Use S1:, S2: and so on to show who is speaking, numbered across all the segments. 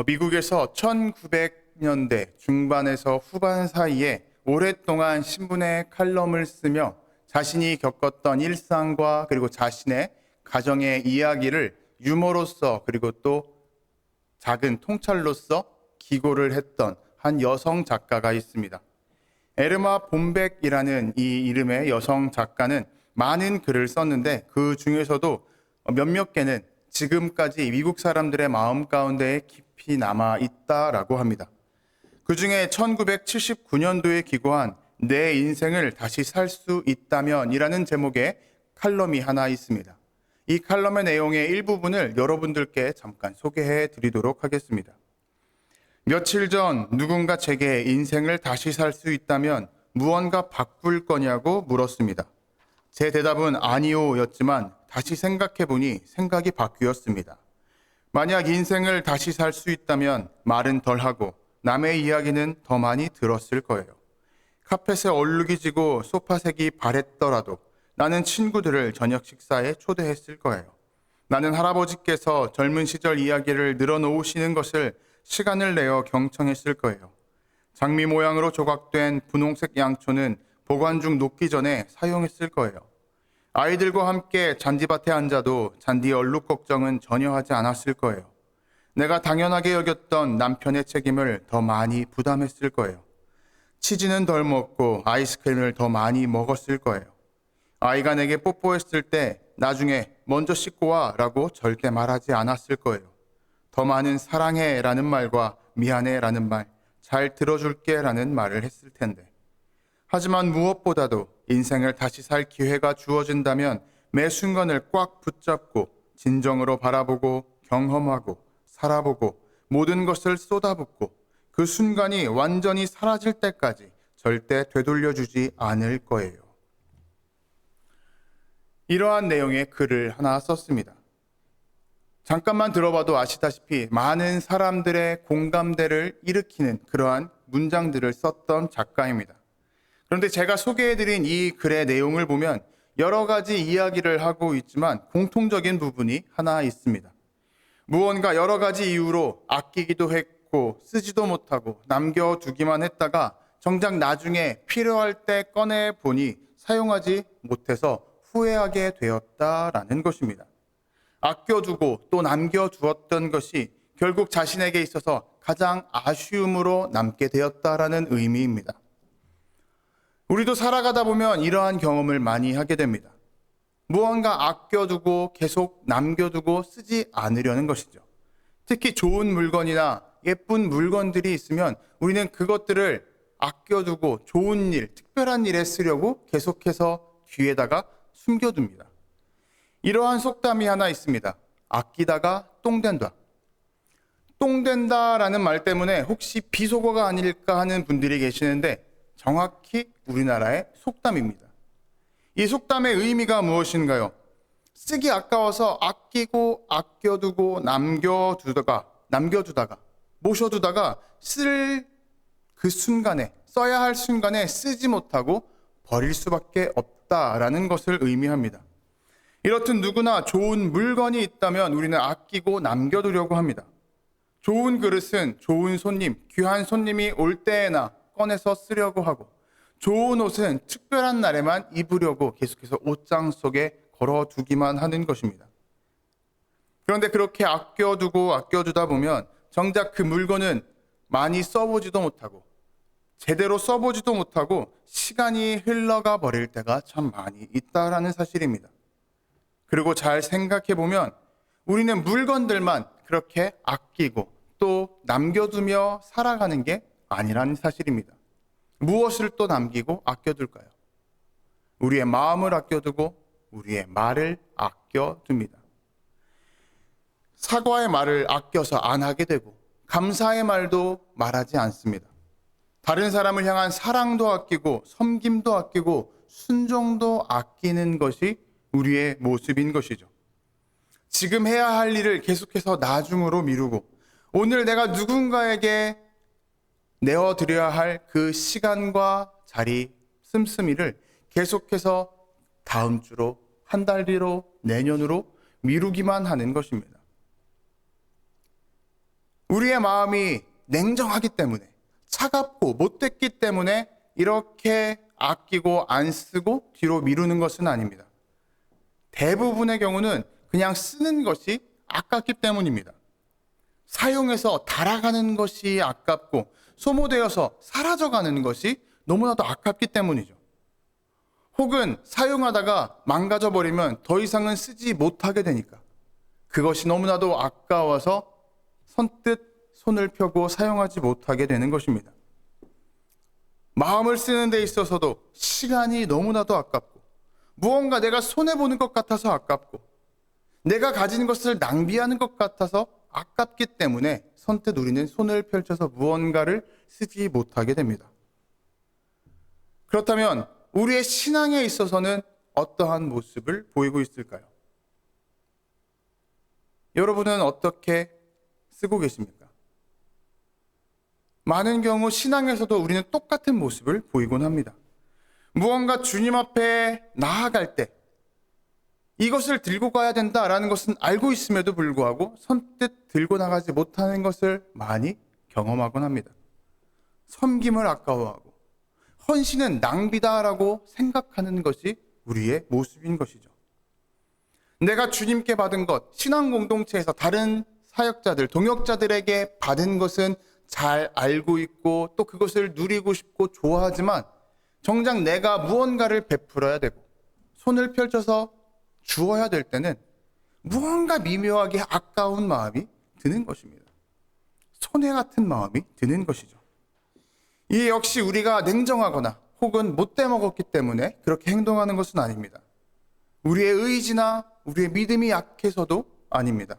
S1: 미국에서 1900년대 중반에서 후반 사이에 오랫동안 신문에 칼럼을 쓰며 자신이 겪었던 일상과 그리고 자신의 가정의 이야기를 유머로서 그리고 또 작은 통찰로서 기고를 했던 한 여성 작가가 있습니다. 에르마 본백이라는 이 이름의 여성 작가는 많은 글을 썼는데 그 중에서도 몇몇 개는 지금까지 미국 사람들의 마음 가운데 깊이 남아 있다라고 합니다. 그 중에 1979년도에 기고한 내 인생을 다시 살 수 있다면 이라는 제목의 칼럼이 하나 있습니다. 이 칼럼의 내용의 일부분을 여러분들께 잠깐 소개해 드리도록 하겠습니다. 며칠 전 누군가 제게 인생을 다시 살 수 있다면 무언가 바꿀 거냐고 물었습니다. 제 대답은 아니요 였지만 다시 생각해 보니 생각이 바뀌었습니다. 만약 인생을 다시 살 수 있다면 말은 덜하고 남의 이야기는 더 많이 들었을 거예요. 카펫에 얼룩이 지고 소파색이 바랬더라도 나는 친구들을 저녁 식사에 초대했을 거예요. 나는 할아버지께서 젊은 시절 이야기를 늘어놓으시는 것을 시간을 내어 경청했을 거예요. 장미 모양으로 조각된 분홍색 양초는 보관 중 녹기 전에 사용했을 거예요. 아이들과 함께 잔디밭에 앉아도 잔디 얼룩 걱정은 전혀 하지 않았을 거예요. 내가 당연하게 여겼던 남편의 책임을 더 많이 부담했을 거예요. 치즈는 덜 먹고 아이스크림을 더 많이 먹었을 거예요. 아이가 내게 뽀뽀했을 때 나중에 먼저 씻고 와 라고 절대 말하지 않았을 거예요. 더 많은 사랑해 라는 말과 미안해 라는 말, 잘 들어줄게 라는 말을 했을 텐데. 하지만 무엇보다도 인생을 다시 살 기회가 주어진다면 매 순간을 꽉 붙잡고 진정으로 바라보고 경험하고 살아보고 모든 것을 쏟아붓고 그 순간이 완전히 사라질 때까지 절대 되돌려주지 않을 거예요. 이러한 내용의 글을 하나 썼습니다. 잠깐만 들어봐도 아시다시피 많은 사람들의 공감대를 일으키는 그러한 문장들을 썼던 작가입니다. 그런데 제가 소개해드린 이 글의 내용을 보면 여러 가지 이야기를 하고 있지만 공통적인 부분이 하나 있습니다. 무언가 여러 가지 이유로 아끼기도 했고 쓰지도 못하고 남겨두기만 했다가 정작 나중에 필요할 때 꺼내보니 사용하지 못해서 후회하게 되었다라는 것입니다. 아껴두고 또 남겨두었던 것이 결국 자신에게 있어서 가장 아쉬움으로 남게 되었다라는 의미입니다. 우리도 살아가다 보면 이러한 경험을 많이 하게 됩니다. 무언가 아껴두고 계속 남겨두고 쓰지 않으려는 것이죠. 특히 좋은 물건이나 예쁜 물건들이 있으면 우리는 그것들을 아껴두고 좋은 일, 특별한 일에 쓰려고 계속해서 뒤에다가 숨겨둡니다. 이러한 속담이 하나 있습니다. 아끼다가 똥된다. 똥된다라는 말 때문에 혹시 비속어가 아닐까 하는 분들이 계시는데 정확히 우리나라의 속담입니다. 이 속담의 의미가 무엇인가요? 쓰기 아까워서 아끼고 아껴두고 남겨두다가 모셔두다가 쓸 그 순간에 써야 할 순간에 쓰지 못하고 버릴 수밖에 없다라는 것을 의미합니다. 이렇듯 누구나 좋은 물건이 있다면 우리는 아끼고 남겨두려고 합니다. 좋은 그릇은 좋은 손님, 귀한 손님이 올 때에나 꺼내서 쓰려고 하고 좋은 옷은 특별한 날에만 입으려고 계속해서 옷장 속에 걸어두기만 하는 것입니다. 그런데 그렇게 아껴두다 보면 정작 그 물건은 많이 써보지도 못하고 제대로 써보지도 못하고 시간이 흘러가 버릴 때가 참 많이 있다라는 사실입니다. 그리고 잘 생각해 보면 우리는 물건들만 그렇게 아끼고 또 남겨두며 살아가는 게 아니라는 사실입니다. 무엇을 또 남기고 아껴둘까요? 우리의 마음을 아껴두고 우리의 말을 아껴둡니다. 사과의 말을 아껴서 안 하게 되고 감사의 말도 말하지 않습니다. 다른 사람을 향한 사랑도 아끼고 섬김도 아끼고 순종도 아끼는 것이 우리의 모습인 것이죠. 지금 해야 할 일을 계속해서 나중으로 미루고 오늘 내가 누군가에게 내어드려야 할 그 시간과 자리, 씀씀이를 계속해서 다음 주로, 한 달 뒤로, 내년으로 미루기만 하는 것입니다. 우리의 마음이 냉정하기 때문에, 차갑고 못됐기 때문에 이렇게 아끼고 안 쓰고 뒤로 미루는 것은 아닙니다. 대부분의 경우는 그냥 쓰는 것이 아깝기 때문입니다. 사용해서 닳아가는 것이 아깝고 소모되어서 사라져가는 것이 너무나도 아깝기 때문이죠. 혹은 사용하다가 망가져버리면 더 이상은 쓰지 못하게 되니까 그것이 너무나도 아까워서 선뜻 손을 펴고 사용하지 못하게 되는 것입니다. 마음을 쓰는 데 있어서도 시간이 너무나도 아깝고 무언가 내가 손해보는 것 같아서 아깝고 내가 가진 것을 낭비하는 것 같아서 아깝기 때문에 선뜻 우리는 손을 펼쳐서 무언가를 쓰지 못하게 됩니다. 그렇다면 우리의 신앙에 있어서는 어떠한 모습을 보이고 있을까요? 여러분은 어떻게 쓰고 계십니까? 많은 경우 신앙에서도 우리는 똑같은 모습을 보이곤 합니다. 무언가 주님 앞에 나아갈 때 이것을 들고 가야 된다라는 것은 알고 있음에도 불구하고 선뜻 들고 나가지 못하는 것을 많이 경험하곤 합니다. 섬김을 아까워하고 헌신은 낭비다라고 생각하는 것이 우리의 모습인 것이죠. 내가 주님께 받은 것, 신앙 공동체에서 다른 사역자들, 동역자들에게 받은 것은 잘 알고 있고 또 그것을 누리고 싶고 좋아하지만 정작 내가 무언가를 베풀어야 되고 손을 펼쳐서 주어야 될 때는 무언가 미묘하게 아까운 마음이 드는 것입니다. 손해 같은 마음이 드는 것이죠. 이 역시 우리가 냉정하거나 혹은 못돼 먹었기 때문에 그렇게 행동하는 것은 아닙니다. 우리의 의지나 우리의 믿음이 약해서도 아닙니다.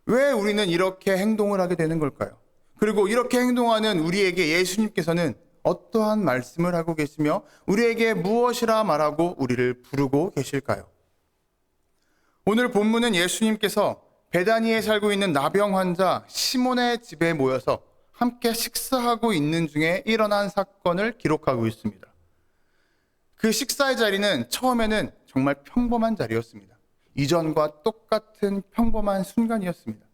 S1: 왜 우리는 이렇게 행동을 하게 되는 걸까요? 그리고 이렇게 행동하는 우리에게 예수님께서는 어떠한 말씀을 하고 계시며 우리에게 무엇이라 말하고 우리를 부르고 계실까요? 오늘 본문은 예수님께서 베다니에 살고 있는 나병 환자 시몬의 집에 모여서 함께 식사하고 있는 중에 일어난 사건을 기록하고 있습니다. 그 식사의 자리는 처음에는 정말 평범한 자리였습니다. 이전과 똑같은 평범한 순간이었습니다.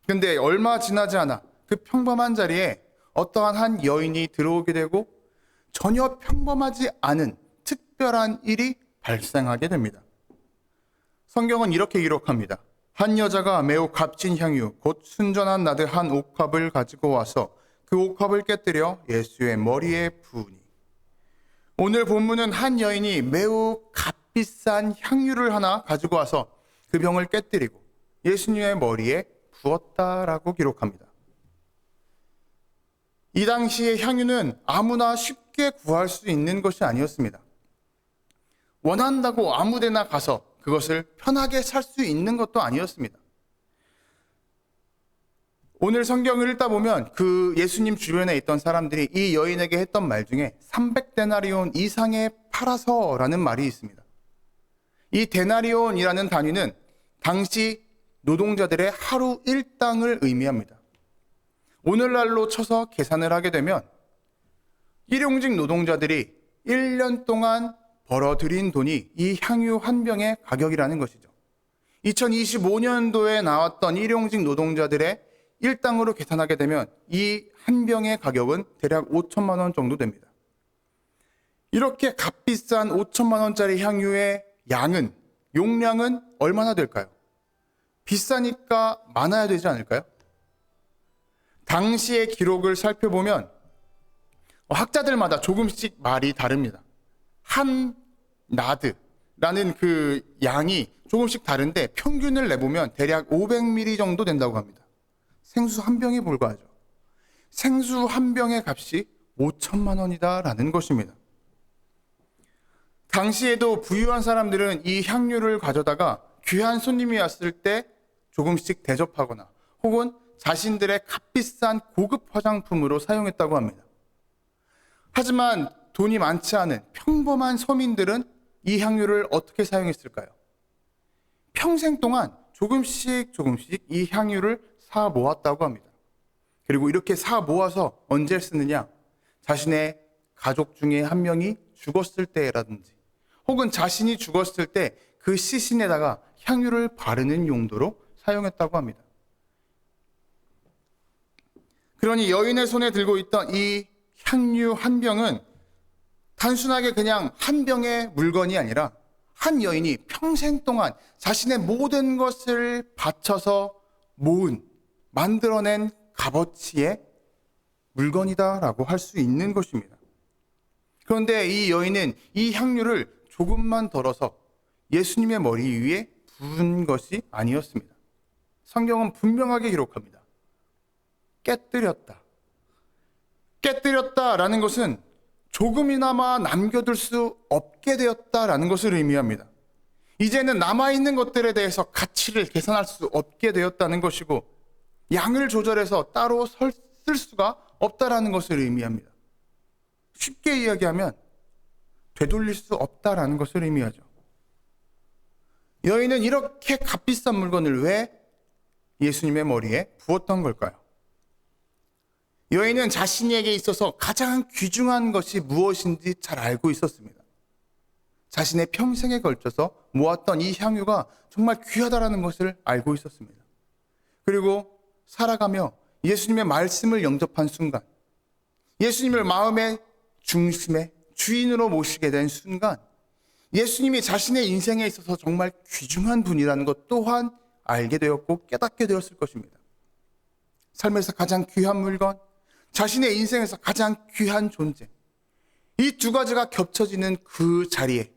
S1: 근데 얼마 지나지 않아 그 평범한 자리에 어떠한 한 여인이 들어오게 되고 전혀 평범하지 않은 특별한 일이 발생하게 됩니다. 성경은 이렇게 기록합니다. 한 여자가 매우 값진 향유 곧 순전한 나드 한 옥합을 가지고 와서 그 옥합을 깨뜨려 예수의 머리에 부으니. 오늘 본문은 한 여인이 매우 값비싼 향유를 하나 가지고 와서 그 병을 깨뜨리고 예수님의 머리에 부었다라고 기록합니다. 이 당시의 향유는 아무나 쉽게 구할 수 있는 것이 아니었습니다. 원한다고 아무데나 가서 그것을 편하게 살 수 있는 것도 아니었습니다. 오늘 성경을 읽다 보면 그 예수님 주변에 있던 사람들이 이 여인에게 했던 말 중에 300데나리온 이상에 팔아서라는 말이 있습니다. 이 데나리온이라는 단위는 당시 노동자들의 하루 일당을 의미합니다. 오늘날로 쳐서 계산을 하게 되면 일용직 노동자들이 1년 동안 벌어들인 돈이 이 향유 한 병의 가격이라는 것이죠. 2025년도에 나왔던 일용직 노동자들의 일당으로 계산하게 되면 이 한 병의 가격은 대략 5천만 원 정도 됩니다. 이렇게 값비싼 5천만 원짜리 향유의 양은, 용량은 얼마나 될까요? 비싸니까 많아야 되지 않을까요? 당시의 기록을 살펴보면 학자들마다 조금씩 말이 다릅니다. 한 나드라는 그 양이 조금씩 다른데 평균을 내보면 대략 500ml 정도 된다고 합니다. 생수 한 병에 불과하죠. 생수 한 병의 값이 5천만 원이다라는 것입니다. 당시에도 부유한 사람들은 이 향유를 가져다가 귀한 손님이 왔을 때 조금씩 대접하거나 혹은 자신들의 값비싼 고급 화장품으로 사용했다고 합니다. 하지만 돈이 많지 않은 평범한 서민들은 이 향유를 어떻게 사용했을까요? 평생 동안 조금씩 이 향유를 사 모았다고 합니다. 그리고 이렇게 사 모아서 언제 쓰느냐? 자신의 가족 중에 한 명이 죽었을 때라든지 혹은 자신이 죽었을 때 그 시신에다가 향유를 바르는 용도로 사용했다고 합니다. 그러니 여인의 손에 들고 있던 이 향유 한 병은 단순하게 그냥 한 병의 물건이 아니라 한 여인이 평생 동안 자신의 모든 것을 바쳐서 만들어낸 값어치의 물건이다라고 할 수 있는 것입니다. 그런데 이 여인은 이 향유를 조금만 덜어서 예수님의 머리 위에 부은 것이 아니었습니다. 성경은 분명하게 기록합니다. 깨뜨렸다. 깨뜨렸다라는 것은 조금이나마 남겨둘 수 없게 되었다라는 것을 의미합니다. 이제는 남아있는 것들에 대해서 가치를 계산할 수 없게 되었다는 것이고, 양을 조절해서 따로 쓸 수가 없다라는 것을 의미합니다. 쉽게 이야기하면 되돌릴 수 없다라는 것을 의미하죠. 여인은 이렇게 값비싼 물건을 왜 예수님의 머리에 부었던 걸까요? 여인은 자신에게 있어서 가장 귀중한 것이 무엇인지 잘 알고 있었습니다. 자신의 평생에 걸쳐서 모았던 이 향유가 정말 귀하다라는 것을 알고 있었습니다. 그리고 살아가며 예수님의 말씀을 영접한 순간, 예수님을 마음의 중심에 주인으로 모시게 된 순간, 예수님이 자신의 인생에 있어서 정말 귀중한 분이라는 것 또한 알게 되었고 깨닫게 되었을 것입니다. 삶에서 가장 귀한 물건, 자신의 인생에서 가장 귀한 존재, 이 두 가지가 겹쳐지는 그 자리에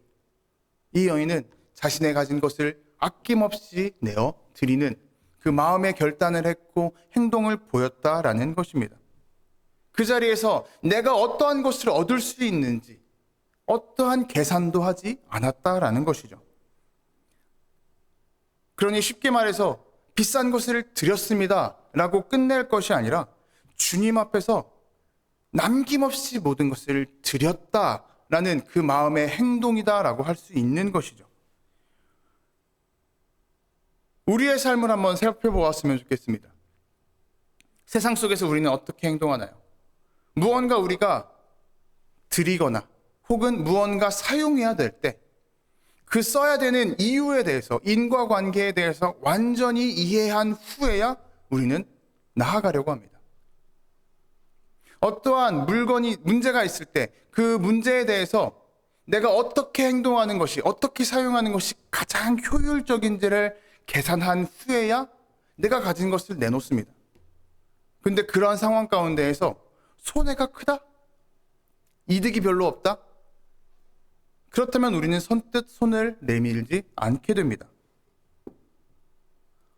S1: 이 여인은 자신의 가진 것을 아낌없이 내어 드리는 그 마음의 결단을 했고 행동을 보였다라는 것입니다. 그 자리에서 내가 어떠한 것을 얻을 수 있는지 어떠한 계산도 하지 않았다라는 것이죠. 그러니 쉽게 말해서 비싼 것을 드렸습니다 라고 끝낼 것이 아니라 주님 앞에서 남김없이 모든 것을 드렸다라는 그 마음의 행동이다라고 할 수 있는 것이죠. 우리의 삶을 한번 살펴보았으면 좋겠습니다. 세상 속에서 우리는 어떻게 행동하나요? 무언가 우리가 드리거나 혹은 무언가 사용해야 될 때 그 써야 되는 이유에 대해서, 인과관계에 대해서 완전히 이해한 후에야 우리는 나아가려고 합니다. 어떠한 물건이 문제가 있을 때 그 문제에 대해서 내가 어떻게 행동하는 것이, 어떻게 사용하는 것이 가장 효율적인지를 계산한 후에야 내가 가진 것을 내놓습니다. 근데 그러한 상황 가운데에서 손해가 크다? 이득이 별로 없다? 그렇다면 우리는 선뜻 손을 내밀지 않게 됩니다.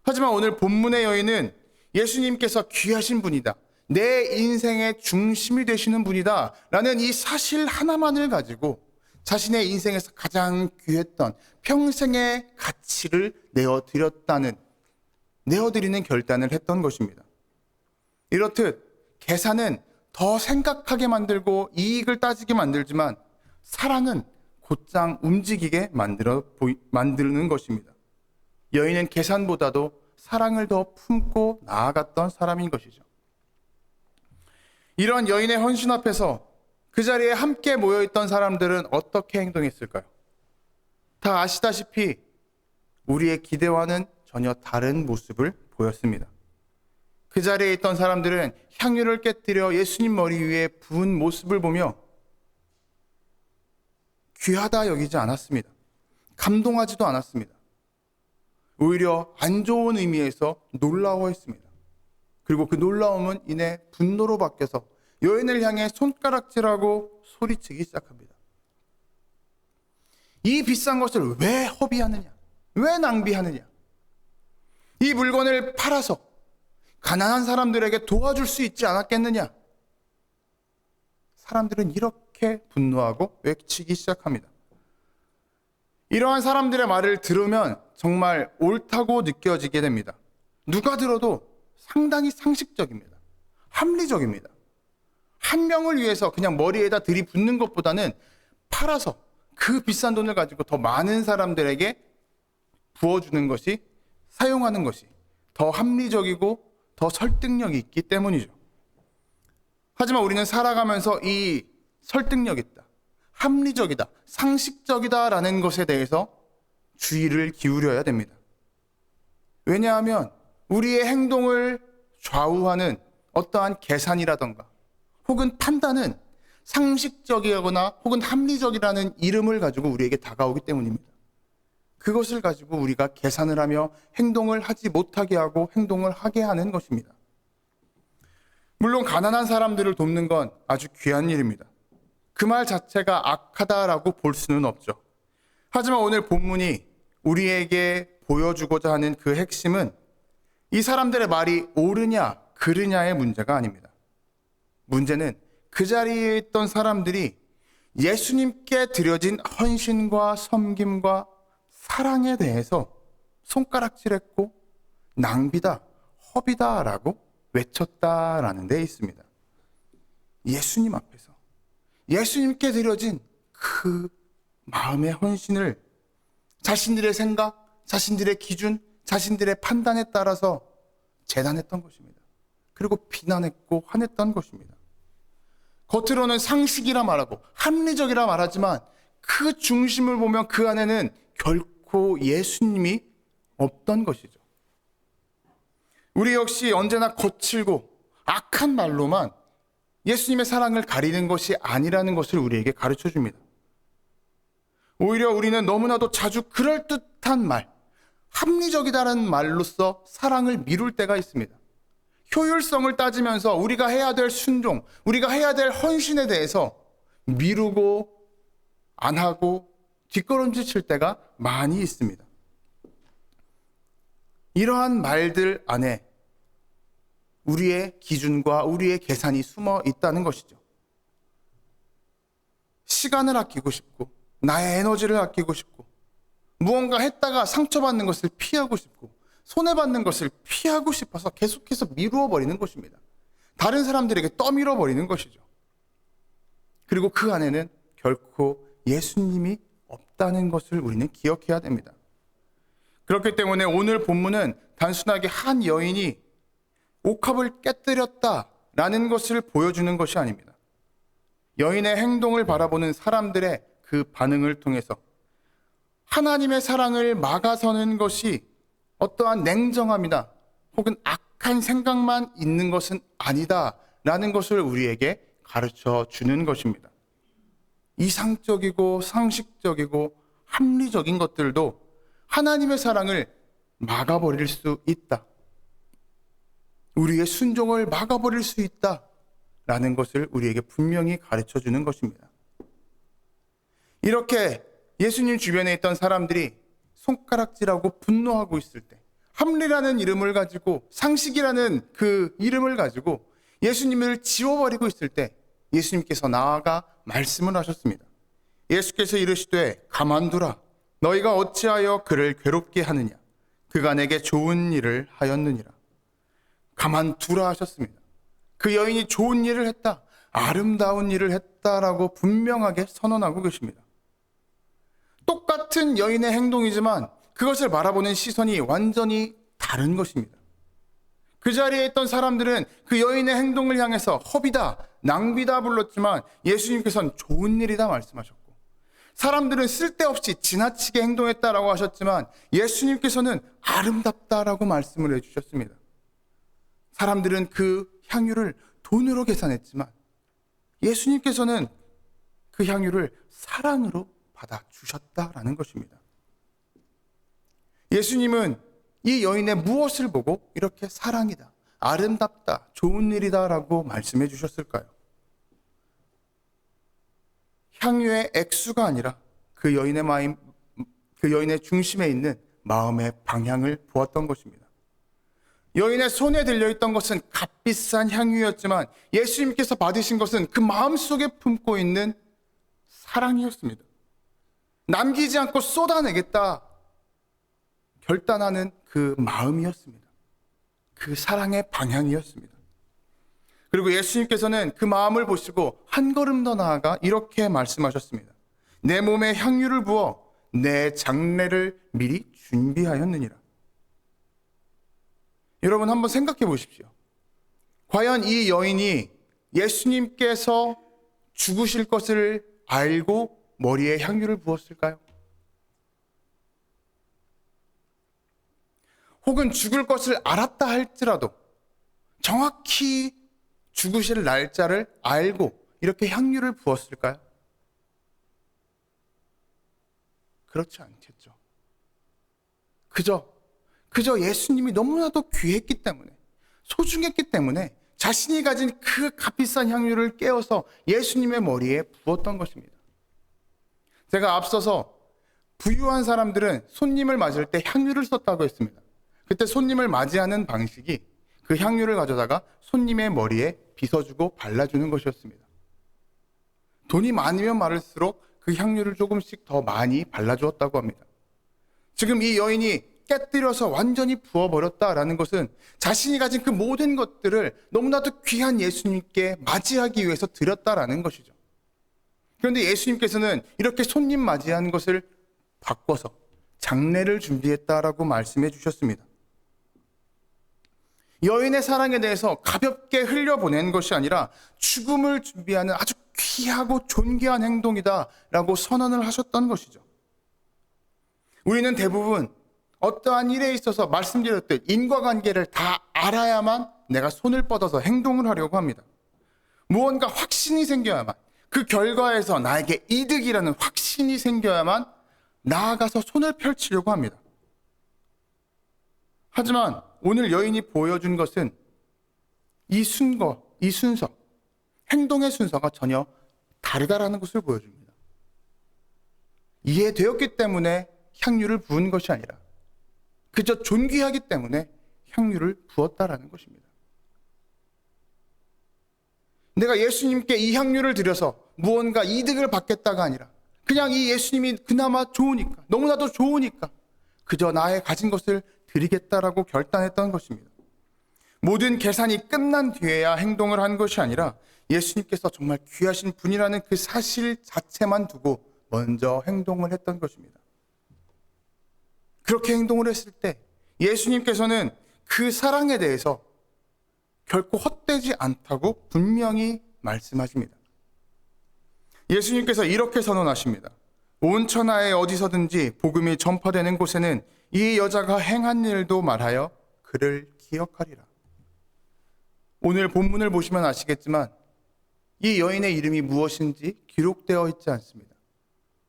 S1: 하지만 오늘 본문의 여인은 예수님께서 귀하신 분이다, 내 인생의 중심이 되시는 분이다 라는 이 사실 하나만을 가지고 자신의 인생에서 가장 귀했던 평생의 가치를 내어드리는 결단을 했던 것입니다. 이렇듯 계산은 더 생각하게 만들고 이익을 따지게 만들지만 사랑은 곧장 움직이게 만드는 것입니다. 여인은 계산보다도 사랑을 더 품고 나아갔던 사람인 것이죠. 이런 여인의 헌신 앞에서 그 자리에 함께 모여있던 사람들은 어떻게 행동했을까요? 다 아시다시피 우리의 기대와는 전혀 다른 모습을 보였습니다. 그 자리에 있던 사람들은 향유를 깨뜨려 예수님 머리 위에 부은 모습을 보며 귀하다 여기지 않았습니다. 감동하지도 않았습니다. 오히려 안 좋은 의미에서 놀라워했습니다. 그리고 그 놀라움은 이내 분노로 바뀌어서 여인을 향해 손가락질하고 소리치기 시작합니다. 이 비싼 것을 왜 허비하느냐? 왜 낭비하느냐? 이 물건을 팔아서 가난한 사람들에게 도와줄 수 있지 않았겠느냐? 사람들은 이렇게 분노하고 외치기 시작합니다. 이러한 사람들의 말을 들으면 정말 옳다고 느껴지게 됩니다. 누가 들어도 상당히 상식적입니다. 합리적입니다. 한 명을 위해서 그냥 머리에다 들이붓는 것보다는 팔아서 그 비싼 돈을 가지고 더 많은 사람들에게 부어주는 것이, 사용하는 것이 더 합리적이고 더 설득력이 있기 때문이죠. 하지만 우리는 살아가면서 이 설득력 있다, 합리적이다, 상식적이다 라는 것에 대해서 주의를 기울여야 됩니다. 왜냐하면 우리의 행동을 좌우하는 어떠한 계산이라던가 혹은 판단은 상식적이거나 혹은 합리적이라는 이름을 가지고 우리에게 다가오기 때문입니다. 그것을 가지고 우리가 계산을 하며 행동을 하지 못하게 하고 행동을 하게 하는 것입니다. 물론 가난한 사람들을 돕는 건 아주 귀한 일입니다. 그 말 자체가 악하다라고 볼 수는 없죠. 하지만 오늘 본문이 우리에게 보여주고자 하는 그 핵심은 이 사람들의 말이 옳으냐 그르냐의 문제가 아닙니다. 문제는 그 자리에 있던 사람들이 예수님께 드려진 헌신과 섬김과 사랑에 대해서 손가락질했고 낭비다, 허비다라고 외쳤다라는 데 있습니다. 예수님 앞에서 예수님께 드려진 그 마음의 헌신을 자신들의 생각, 자신들의 기준, 자신들의 판단에 따라서 재단했던 것입니다. 그리고 비난했고 화냈던 것입니다. 겉으로는 상식이라 말하고 합리적이라 말하지만 그 중심을 보면 그 안에는 결코 예수님이 없던 것이죠. 우리 역시 언제나 거칠고 악한 말로만 예수님의 사랑을 가리는 것이 아니라는 것을 우리에게 가르쳐 줍니다. 오히려 우리는 너무나도 자주 그럴듯한 말, 합리적이다라는 말로써 사랑을 미룰 때가 있습니다. 효율성을 따지면서 우리가 해야 될 순종, 우리가 해야 될 헌신에 대해서 미루고 안 하고 뒷걸음질 칠 때가 많이 있습니다. 이러한 말들 안에 우리의 기준과 우리의 계산이 숨어 있다는 것이죠. 시간을 아끼고 싶고 나의 에너지를 아끼고 싶고 무언가 했다가 상처받는 것을 피하고 싶고 손해받는 것을 피하고 싶어서 계속해서 미루어 버리는 것입니다. 다른 사람들에게 떠밀어 버리는 것이죠. 그리고 그 안에는 결코 예수님이 없다는 것을 우리는 기억해야 됩니다. 그렇기 때문에 오늘 본문은 단순하게 한 여인이 옥합을 깨뜨렸다라는 것을 보여주는 것이 아닙니다. 여인의 행동을 바라보는 사람들의 그 반응을 통해서 하나님의 사랑을 막아서는 것이 어떠한 냉정함이나 혹은 악한 생각만 있는 것은 아니다라는 것을 우리에게 가르쳐 주는 것입니다. 이상적이고 상식적이고 합리적인 것들도 하나님의 사랑을 막아버릴 수 있다. 우리의 순종을 막아버릴 수 있다라는 것을 우리에게 분명히 가르쳐 주는 것입니다. 이렇게 예수님 주변에 있던 사람들이 손가락질하고 분노하고 있을 때 합리라는 이름을 가지고 상식이라는 그 이름을 가지고 예수님을 지워버리고 있을 때 예수님께서 나아가 말씀을 하셨습니다. 예수께서 이르시되 가만두라 너희가 어찌하여 그를 괴롭게 하느냐 그가 내게 좋은 일을 하였느니라. 가만두라 하셨습니다. 그 여인이 좋은 일을 했다, 아름다운 일을 했다라고 분명하게 선언하고 계십니다. 똑같은 여인의 행동이지만 그것을 바라보는 시선이 완전히 다른 것입니다. 그 자리에 있던 사람들은 그 여인의 행동을 향해서 허비다, 낭비다 불렀지만 예수님께서는 좋은 일이다 말씀하셨고, 사람들은 쓸데없이 지나치게 행동했다라고 하셨지만 예수님께서는 아름답다라고 말씀을 해주셨습니다. 사람들은 그 향유를 돈으로 계산했지만 예수님께서는 그 향유를 사랑으로 받아주셨다라는 것입니다. 예수님은 이 여인의 무엇을 보고 이렇게 사랑이다, 아름답다, 좋은 일이다라고 말씀해 주셨을까요? 향유의 액수가 아니라 그 여인의 중심에 있는 마음의 방향을 보았던 것입니다. 여인의 손에 들려있던 것은 값비싼 향유였지만 예수님께서 받으신 것은 그 마음속에 품고 있는 사랑이었습니다. 남기지 않고 쏟아내겠다 결단하는 그 마음이었습니다. 그 사랑의 방향이었습니다. 그리고 예수님께서는 그 마음을 보시고 한 걸음 더 나아가 이렇게 말씀하셨습니다. 내 몸에 향유를 부어 내 장례를 미리 준비하였느니라. 여러분 한번 생각해 보십시오. 과연 이 여인이 예수님께서 죽으실 것을 알고 머리에 향유를 부었을까요? 혹은 죽을 것을 알았다 할지라도 정확히 죽으실 날짜를 알고 이렇게 향유를 부었을까요? 그렇지 않겠죠. 그저 예수님이 너무나도 귀했기 때문에, 소중했기 때문에 자신이 가진 그 값비싼 향유를 깨어서 예수님의 머리에 부었던 것입니다. 제가 앞서서 부유한 사람들은 손님을 맞을 때 향유를 썼다고 했습니다. 그때 손님을 맞이하는 방식이 그 향유를 가져다가 손님의 머리에 빗어주고 발라주는 것이었습니다. 돈이 많으면 많을수록 그 향유를 조금씩 더 많이 발라주었다고 합니다. 지금 이 여인이 깨뜨려서 완전히 부어버렸다라는 것은 자신이 가진 그 모든 것들을 너무나도 귀한 예수님께 맞이하기 위해서 드렸다라는 것이죠. 그런데 예수님께서는 이렇게 손님 맞이하는 것을 바꿔서 장례를 준비했다라고 말씀해 주셨습니다. 여인의 사랑에 대해서 가볍게 흘려보낸 것이 아니라 죽음을 준비하는 아주 귀하고 존귀한 행동이다라고 선언을 하셨던 것이죠. 우리는 대부분 어떠한 일에 있어서 말씀드렸듯 인과관계를 다 알아야만 내가 손을 뻗어서 행동을 하려고 합니다. 무언가 확신이 생겨야만, 그 결과에서 나에게 이득이라는 확신이 생겨야만 나아가서 손을 펼치려고 합니다. 하지만 오늘 여인이 보여준 것은 이 순서, 행동의 순서가 전혀 다르다라는 것을 보여줍니다. 이해되었기 때문에 향유를 부은 것이 아니라 그저 존귀하기 때문에 향유를 부었다라는 것입니다. 내가 예수님께 이 향유를 드려서 무언가 이득을 받겠다가 아니라 그냥 이 예수님이 그나마 좋으니까, 너무나도 좋으니까 그저 나의 가진 것을 드리겠다라고 결단했던 것입니다. 모든 계산이 끝난 뒤에야 행동을 한 것이 아니라 예수님께서 정말 귀하신 분이라는 그 사실 자체만 두고 먼저 행동을 했던 것입니다. 그렇게 행동을 했을 때 예수님께서는 그 사랑에 대해서 결코 헛되지 않다고 분명히 말씀하십니다. 예수님께서 이렇게 선언하십니다. 온 천하에 어디서든지 복음이 전파되는 곳에는 이 여자가 행한 일도 말하여 그를 기억하리라. 오늘 본문을 보시면 아시겠지만 이 여인의 이름이 무엇인지 기록되어 있지 않습니다.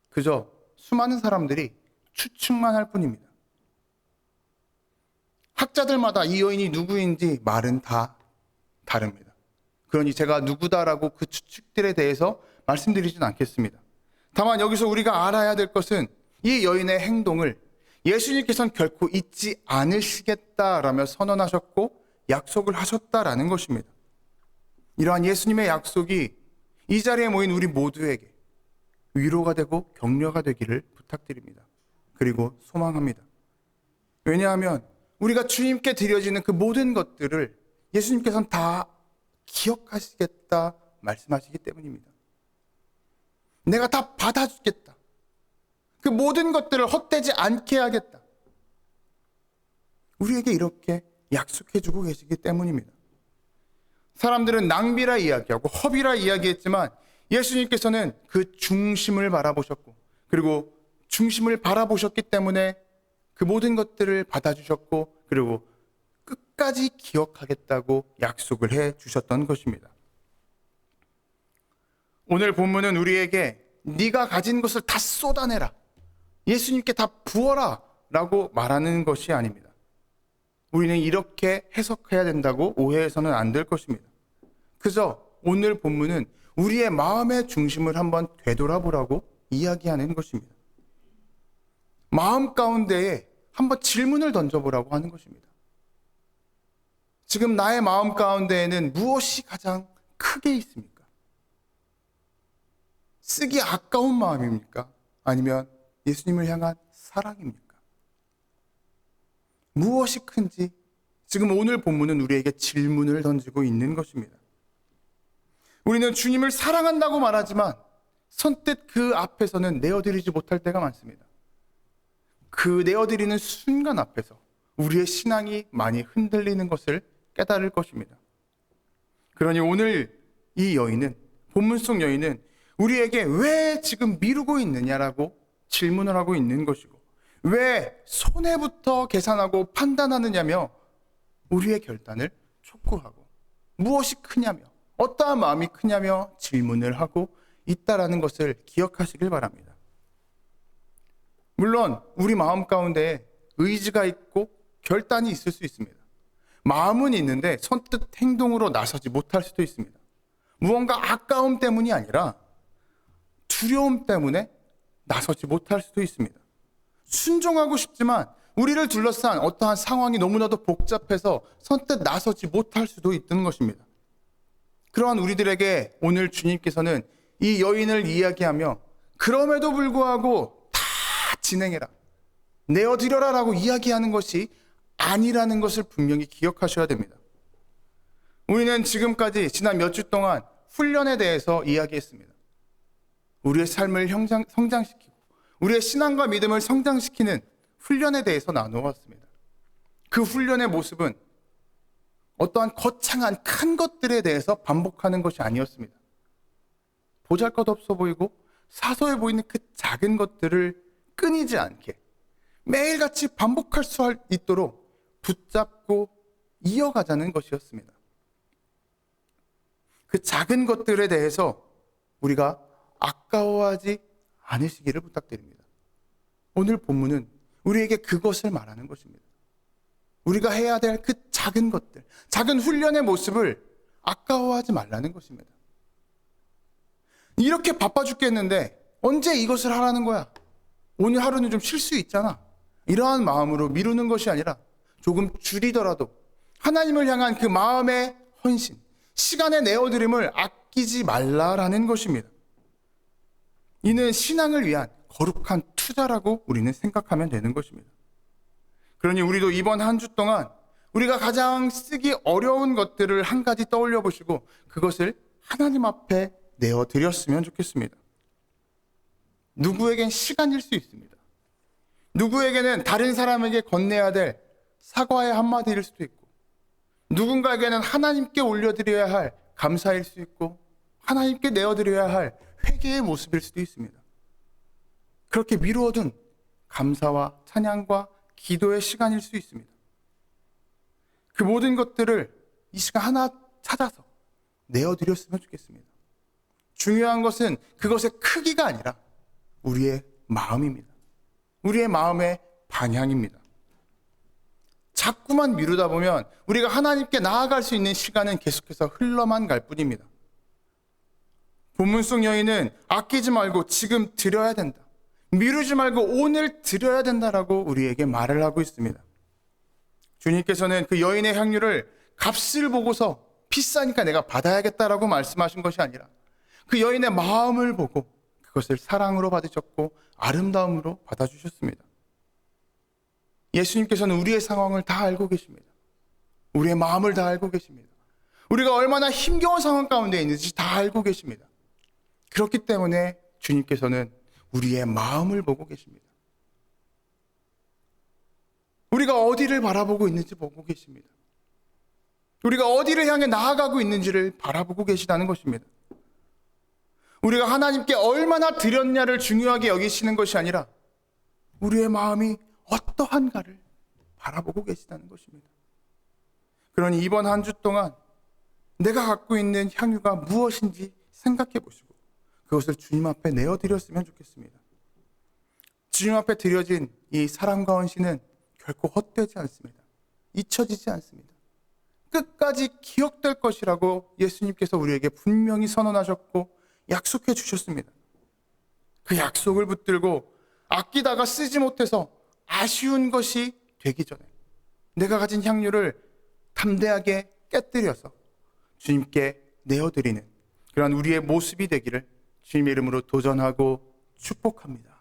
S1: 그저 수많은 사람들이 추측만 할 뿐입니다. 학자들마다 이 여인이 누구인지 말은 다 다릅니다. 그러니 제가 누구다라고 그 추측들에 대해서 말씀드리진 않겠습니다. 다만 여기서 우리가 알아야 될 것은 이 여인의 행동을 예수님께서는 결코 잊지 않으시겠다라며 선언하셨고 약속을 하셨다라는 것입니다. 이러한 예수님의 약속이 이 자리에 모인 우리 모두에게 위로가 되고 격려가 되기를 부탁드립니다. 그리고 소망합니다. 왜냐하면 우리가 주님께 드려지는 그 모든 것들을 예수님께서는 다 기억하시겠다 말씀하시기 때문입니다. 내가 다 받아주겠다. 그 모든 것들을 헛되지 않게 하겠다. 우리에게 이렇게 약속해주고 계시기 때문입니다. 사람들은 낭비라 이야기하고 허비라 이야기했지만 예수님께서는 그 중심을 바라보셨고 그리고 중심을 바라보셨기 때문에 그 모든 것들을 받아주셨고 그리고 끝까지 기억하겠다고 약속을 해 주셨던 것입니다. 오늘 본문은 우리에게 네가 가진 것을 다 쏟아내라, 예수님께 다 부어라 라고 말하는 것이 아닙니다. 우리는 이렇게 해석해야 된다고 오해해서는 안 될 것입니다. 그저 오늘 본문은 우리의 마음의 중심을 한번 되돌아보라고 이야기하는 것입니다. 마음 가운데에 한번 질문을 던져보라고 하는 것입니다. 지금 나의 마음 가운데에는 무엇이 가장 크게 있습니까? 쓰기 아까운 마음입니까? 아니면 예수님을 향한 사랑입니까? 무엇이 큰지 지금 오늘 본문은 우리에게 질문을 던지고 있는 것입니다. 우리는 주님을 사랑한다고 말하지만 선뜻 그 앞에서는 내어드리지 못할 때가 많습니다. 그 내어드리는 순간 앞에서 우리의 신앙이 많이 흔들리는 것을 깨달을 것입니다. 그러니 오늘 이 여인은, 본문 속 여인은 우리에게 왜 지금 미루고 있느냐라고 질문을 하고 있는 것이고 왜 손해부터 계산하고 판단하느냐며 우리의 결단을 촉구하고 무엇이 크냐며 어떠한 마음이 크냐며 질문을 하고 있다라는 것을 기억하시길 바랍니다. 물론 우리 마음 가운데 의지가 있고 결단이 있을 수 있습니다. 마음은 있는데 선뜻 행동으로 나서지 못할 수도 있습니다. 무언가 아까움 때문이 아니라 두려움 때문에 나서지 못할 수도 있습니다. 순종하고 싶지만 우리를 둘러싼 어떠한 상황이 너무나도 복잡해서 선뜻 나서지 못할 수도 있는 것입니다. 그러한 우리들에게 오늘 주님께서는 이 여인을 이야기하며 그럼에도 불구하고 다 진행해라, 내어드려라 라고 이야기하는 것이 아니라는 것을 분명히 기억하셔야 됩니다. 우리는 지금까지 지난 몇 주 동안 훈련에 대해서 이야기했습니다. 우리의 삶을 성장시키고 우리의 신앙과 믿음을 성장시키는 훈련에 대해서 나누어왔습니다. 그 훈련의 모습은 어떠한 거창한 큰 것들에 대해서 반복하는 것이 아니었습니다. 보잘것없어 보이고 사소해 보이는 그 작은 것들을 끊이지 않게 매일같이 반복할 수 있도록 붙잡고 이어가자는 것이었습니다. 그 작은 것들에 대해서 우리가 아까워하지 않으시기를 부탁드립니다. 오늘 본문은 우리에게 그것을 말하는 것입니다. 우리가 해야 될 그 작은 것들, 작은 훈련의 모습을 아까워하지 말라는 것입니다. 이렇게 바빠 죽겠는데 언제 이것을 하라는 거야? 오늘 하루는 좀 쉴 수 있잖아. 이러한 마음으로 미루는 것이 아니라 조금 줄이더라도 하나님을 향한 그 마음의 헌신, 시간의 내어드림을 아끼지 말라라는 것입니다. 이는 신앙을 위한 거룩한 투자라고 우리는 생각하면 되는 것입니다. 그러니 우리도 이번 한 주 동안 우리가 가장 쓰기 어려운 것들을 한 가지 떠올려 보시고 그것을 하나님 앞에 내어드렸으면 좋겠습니다. 누구에겐 시간일 수 있습니다. 누구에게는 다른 사람에게 건네야 될 사과의 한마디일 수도 있고, 누군가에게는 하나님께 올려드려야 할 감사일 수 있고, 하나님께 내어드려야 할 회개의 모습일 수도 있습니다. 그렇게 미루어둔 감사와 찬양과 기도의 시간일 수 있습니다. 그 모든 것들을 이 시간 하나 찾아서 내어드렸으면 좋겠습니다. 중요한 것은 그것의 크기가 아니라 우리의 마음입니다. 우리의 마음의 방향입니다. 자꾸만 미루다 보면 우리가 하나님께 나아갈 수 있는 시간은 계속해서 흘러만 갈 뿐입니다. 본문 속 여인은 아끼지 말고 지금 드려야 된다, 미루지 말고 오늘 드려야 된다라고 우리에게 말을 하고 있습니다. 주님께서는 그 여인의 향유를 값을 보고서 비싸니까 내가 받아야겠다라고 말씀하신 것이 아니라 그 여인의 마음을 보고 그것을 사랑으로 받으셨고 아름다움으로 받아주셨습니다. 예수님께서는 우리의 상황을 다 알고 계십니다. 우리의 마음을 다 알고 계십니다. 우리가 얼마나 힘겨운 상황 가운데 있는지 다 알고 계십니다. 그렇기 때문에 주님께서는 우리의 마음을 보고 계십니다. 우리가 어디를 바라보고 있는지 보고 계십니다. 우리가 어디를 향해 나아가고 있는지를 바라보고 계시다는 것입니다. 우리가 하나님께 얼마나 드렸냐를 중요하게 여기시는 것이 아니라 우리의 마음이 어떠한가를 바라보고 계시다는 것입니다. 그러니 이번 한 주 동안 내가 갖고 있는 향유가 무엇인지 생각해 보시고 그것을 주님 앞에 내어드렸으면 좋겠습니다. 주님 앞에 드려진 이 사랑과 헌신은 결코 헛되지 않습니다. 잊혀지지 않습니다. 끝까지 기억될 것이라고 예수님께서 우리에게 분명히 선언하셨고 약속해 주셨습니다. 그 약속을 붙들고 아끼다가 쓰지 못해서 아쉬운 것이 되기 전에 내가 가진 향유를 담대하게 깨뜨려서 주님께 내어드리는 그런 우리의 모습이 되기를 주님의 이름으로 도전하고 축복합니다.